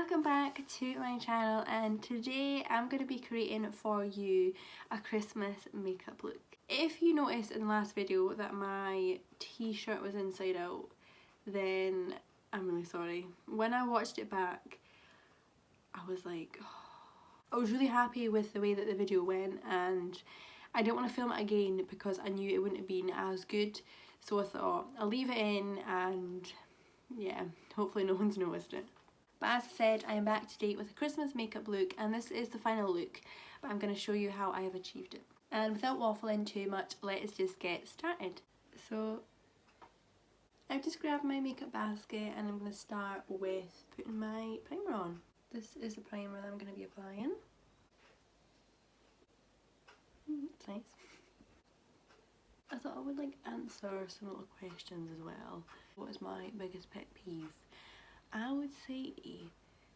Welcome back to my channel, and today I'm going to be creating for you a Christmas makeup look. If you noticed in the last video that my t-shirt was inside out, then I'm really sorry. When I watched it back, I was like, I was really happy with the way that the video went, and I didn't want to film it again because I knew it wouldn't have been as good. So I thought I'll leave it in, and yeah, hopefully no one's noticed it. But as I said, I am back to date with a Christmas makeup look, and this is the final look, but I'm going to show you how I have achieved it. And without waffling too much, let's just get started. So I've just grabbed my makeup basket and I'm going to start with putting my primer on. This is the primer that I'm going to be applying. It's nice. I thought I would answer some little questions as well. What is my biggest pet peeve? I would say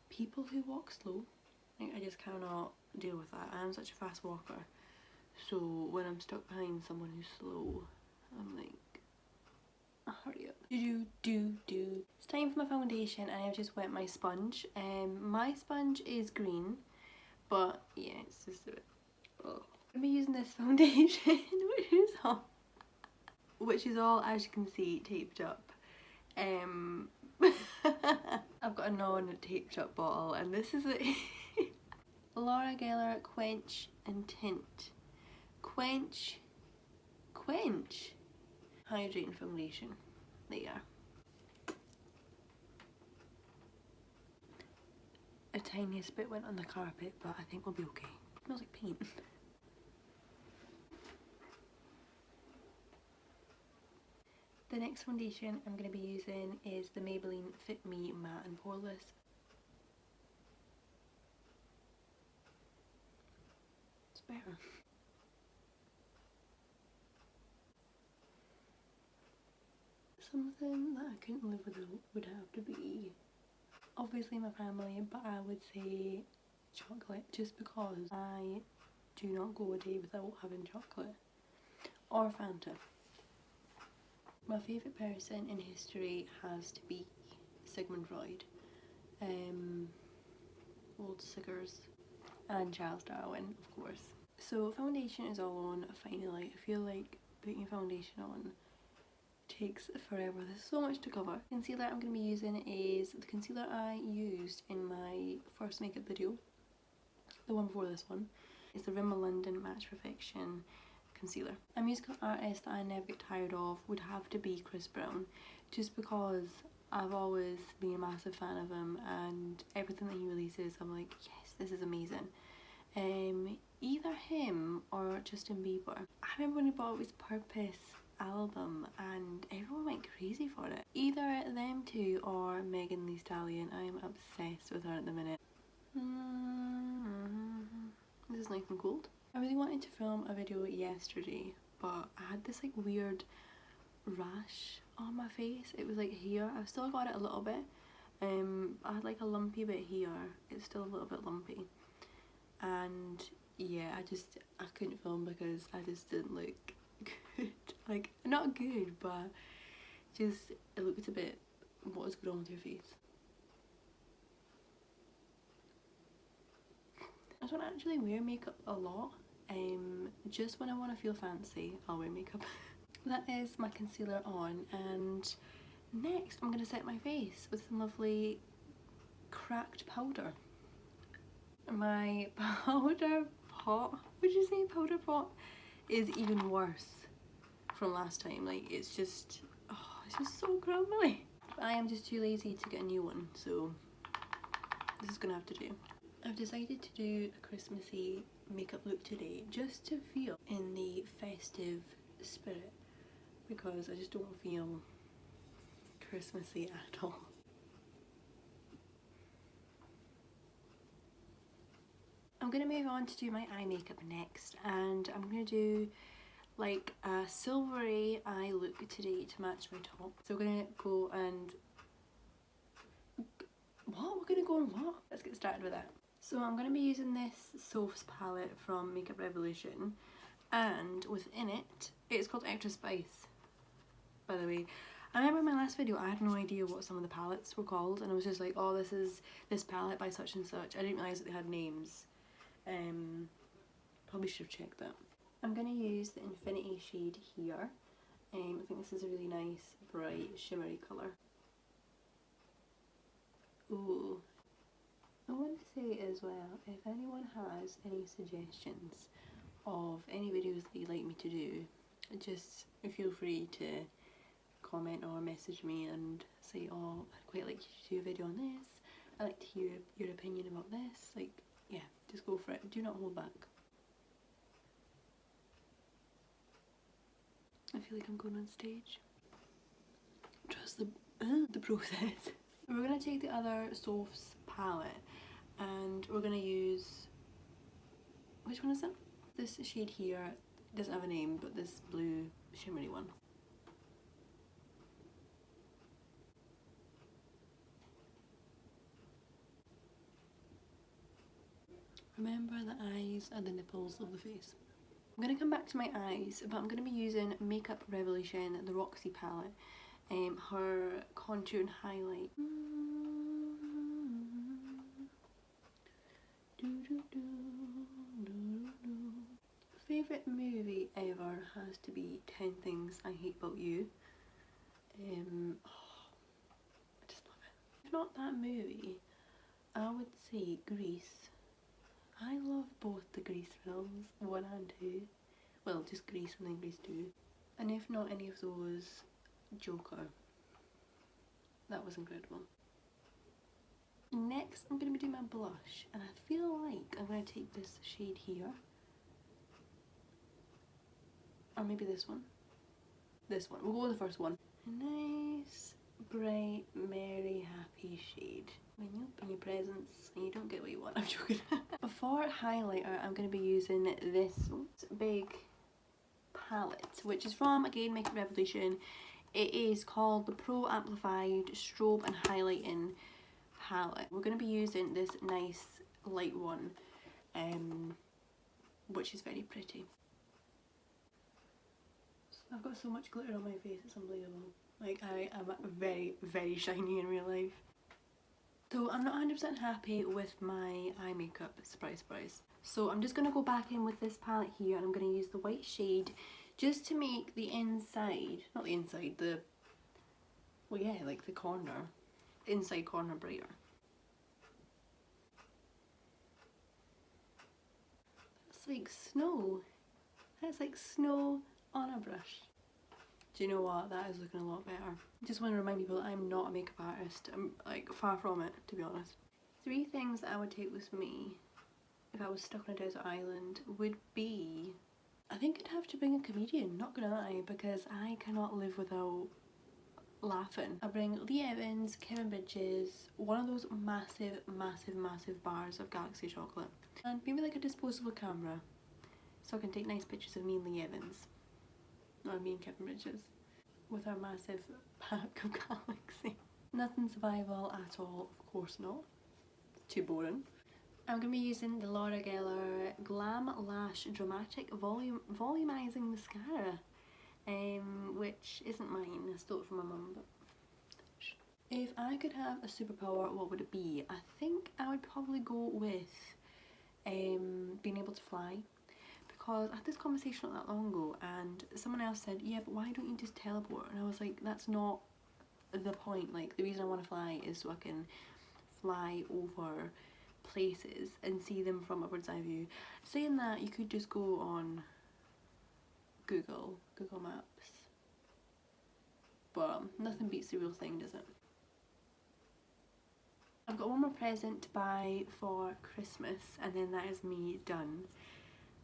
people who walk slow. I just cannot deal with that. I'm such a fast walker, so when I'm stuck behind someone who's slow, I'm like, hurry up. It's time for my foundation, and I've just wet my sponge. My sponge is green, but yeah, it's just a bit. Oh. I'm gonna be using this foundation, which is all, as you can see, taped up. I've got a non-taped up bottle, and this is it. Laura Geller Quench and Tint. Quench. Hydrating foundation. There you are. A tiniest bit went on the carpet, but I think we'll be okay. It smells like paint. The next foundation I'm going to be using is the Maybelline Fit Me Matte and Poreless. It's better. Something that I couldn't live without would have to be obviously my family, but I would say chocolate, just because I do not go a day without having chocolate or Fanta. My favourite person in history has to be Sigmund Freud, old Siggers, and Charles Darwin, of course. So foundation is all on finally. I feel like putting foundation on takes forever. There's so much to cover. Concealer I'm going to be using is the concealer I used in my first makeup video, the one before this one. It's the Rimmel London Match Perfection concealer. A musical artist that I never get tired of would have to be Chris Brown, just because I've always been a massive fan of him, and everything that he releases I'm like, yes, this is amazing. Either him or Justin Bieber. I remember when he bought his Purpose album and everyone went crazy for it. Either them two or Megan Thee Stallion. I am obsessed with her at the minute. This is nice and cold. I really wanted to film a video yesterday, but I had this weird rash on my face. It was here. I've still got it a little bit. I had a lumpy bit here. It's still a little bit lumpy. And yeah, I couldn't film because I just didn't look good. Not good, but just it looked a bit, what is going on with your face? I don't actually wear makeup a lot. Just when I want to feel fancy, I'll wear makeup. That is my concealer on, and next I'm going to set my face with some lovely cracked powder. My powder pot, would you say powder pot, is even worse from last time. It's just so crumbly. I am just too lazy to get a new one, so this is gonna have to do. I've decided to do a Christmassy makeup look today, just to feel in the festive spirit, because I just don't feel Christmassy at all. I'm going to move on to do my eye makeup next, and I'm going to do a silvery eye look today to match my top. So we're going to go and... What? We're going to go and what? Let's get started with that. So I'm going to be using this Soaps palette from Makeup Revolution, and within it, it's called Extra Spice, by the way. I remember in my last video I had no idea what some of the palettes were called, and I was just like, oh, this is this palette by such and such. I didn't realise that they had names. Probably should have checked that. I'm going to use the Infinity shade here. I think this is a really nice, bright, shimmery colour. Ooh. I want to say as well, if anyone has any suggestions of any videos that you'd like me to do, just feel free to comment or message me and say, oh, I'd quite like you to do a video on this, I'd like to hear your opinion about this. Like, yeah, just go for it. Do not hold back. I feel like I'm going on stage. Trust the process. We're going to take the other Soph's palette and we're going to use, which one is it? This shade here doesn't have a name, but this blue shimmery one. Remember, the eyes are the nipples of the face. I'm going to come back to my eyes, but I'm going to be using Makeup Revolution, the Roxy palette, her contour and highlight. Favourite movie ever has to be 10 Things I Hate About You. I just love it. If not that movie, I would say Grease. I love both the Grease films, 1 and 2. Well, just Grease and then Grease 2. And if not any of those, Joker. That was incredible. Next, I'm going to be doing my blush, and I feel like I'm going to take this shade here. Or maybe this one. This one. We'll go with the first one. A nice, bright, merry, happy shade. When you open your presents and you don't get what you want. I'm joking. For highlighter, I'm going to be using this big palette, which is from, again, Makeup Revolution. It is called the Pro Amplified Strobe and Highlighting palette. We're going to be using this nice light one, which is very pretty. I've got so much glitter on my face, it's unbelievable. Like, I am very, very shiny in real life. So I'm not 100% happy with my eye makeup, surprise surprise. So I'm just going to go back in with this palette here, and I'm going to use the white shade just to make the inside, not the inside, the, well yeah, like the corner, inside corner brighter. That's like snow. That's like snow on a brush. Do you know what? That is looking a lot better. I just want to remind people that I'm not a makeup artist. I'm like far from it, to be honest. 3 things that I would take with me if I was stuck on a desert island would be, I think I'd have to bring a comedian, not gonna lie, because I cannot live without laughing. I bring Lee Evans, Kevin Bridges, one of those massive, massive, massive bars of Galaxy chocolate, and maybe like a disposable camera so I can take nice pictures of me and Lee Evans. Or me and Kevin Bridges with our massive pack of Galaxy. Nothing survival at all, of course not. It's too boring. I'm going to be using the Laura Geller Glam Lash Dramatic Volumizing Mascara, which isn't mine. I stole it from my mum. But if I could have a superpower, what would it be? I think I would probably go with being able to fly. Because I had this conversation not that long ago and someone else said, yeah, but why don't you just teleport? And I was like, that's not the point. Like, the reason I want to fly is so I can fly over places and see them from a bird's eye view. Saying that, you could just go on Google Maps, but nothing beats the real thing, does it? I've got one more present to buy for Christmas, and then that is me done.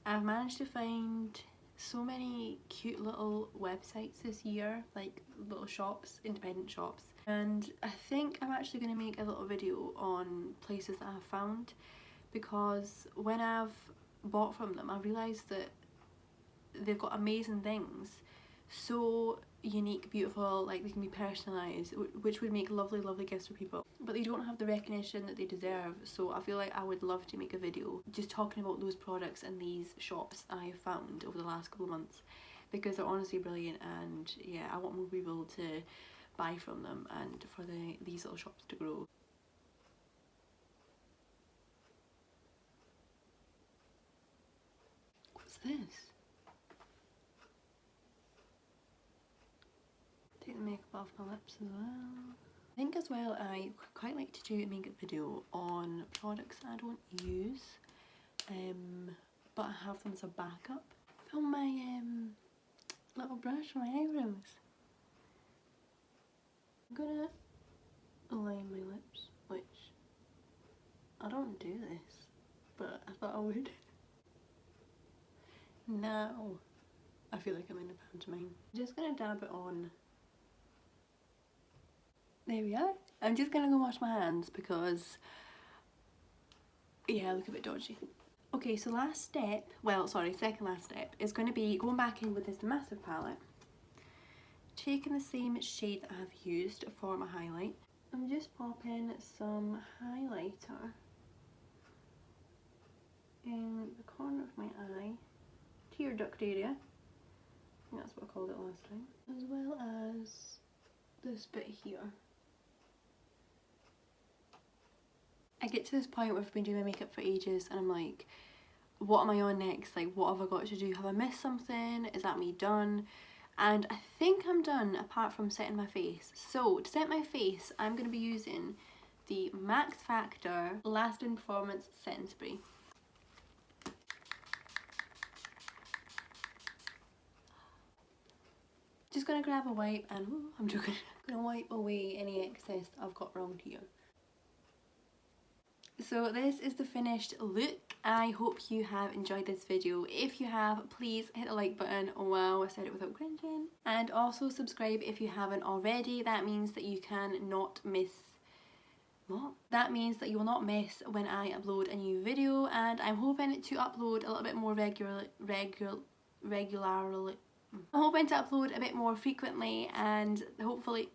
I've managed to find so many cute little websites this year, like little shops, independent shops, and I think I'm actually going to make a little video on places that I've found, because when I've bought from them I realised that they've got amazing things, so unique, beautiful, like they can be personalised, which would make lovely, lovely gifts for people, but they don't have the recognition that they deserve. So I feel like I would love to make a video just talking about those products and these shops I found over the last couple of months, because they're honestly brilliant, and yeah, I want more people to buy from them and for these little shops to grow. What's this? Take the makeup off my lips as well. I think as well I quite like to do a makeup video on products I don't use, but I have them as a backup. Film my little brush for my eyebrows. I'm gonna align my lips, which I don't do this, but I thought I would. Now I feel like I'm in a pantomime. I'm just gonna dab it on. There we are. I'm just gonna go wash my hands because, yeah, I look a bit dodgy. Okay, so last step, well sorry, second last step is going to be going back in with this massive palette, taking the same shade that I've used for my highlight. I'm just popping some highlighter in the corner of my eye, tear duct area, I think that's what I called it last time, as well as this bit here. I get to this point where I've been doing my makeup for ages and I'm like, what am I on next? Like, what have I got to do? Have I missed something? Is that me done? And I think I'm done apart from setting my face. So to set my face, I'm going to be using the Max Factor Lasting Performance Setting Spray. Just going to grab a wipe and, ooh, I'm joking, I'm going to wipe away any excess I've got around here. So this is the finished look. I hope you have enjoyed this video. If you have, please hit the like button. Wow, I said it without cringing. And also subscribe if you haven't already. That means that you can not miss... What? That means that you will not miss when I upload a new video, and I'm hoping to upload a little bit more regularly. I'm hoping to upload a bit more frequently and hopefully...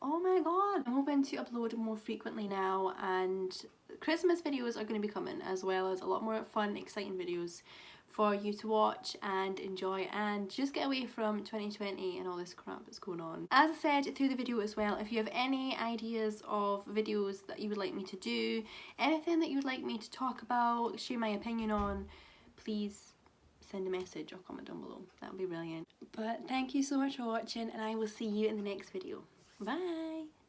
Oh my god! I'm hoping to upload more frequently now, and Christmas videos are going to be coming, as well as a lot more fun, exciting videos for you to watch and enjoy and just get away from 2020 and all this crap that's going on. As I said through the video as well, if you have any ideas of videos that you would like me to do, anything that you would like me to talk about, share my opinion on, please send a message or comment down below. That would be brilliant. But thank you so much for watching, and I will see you in the next video. Bye!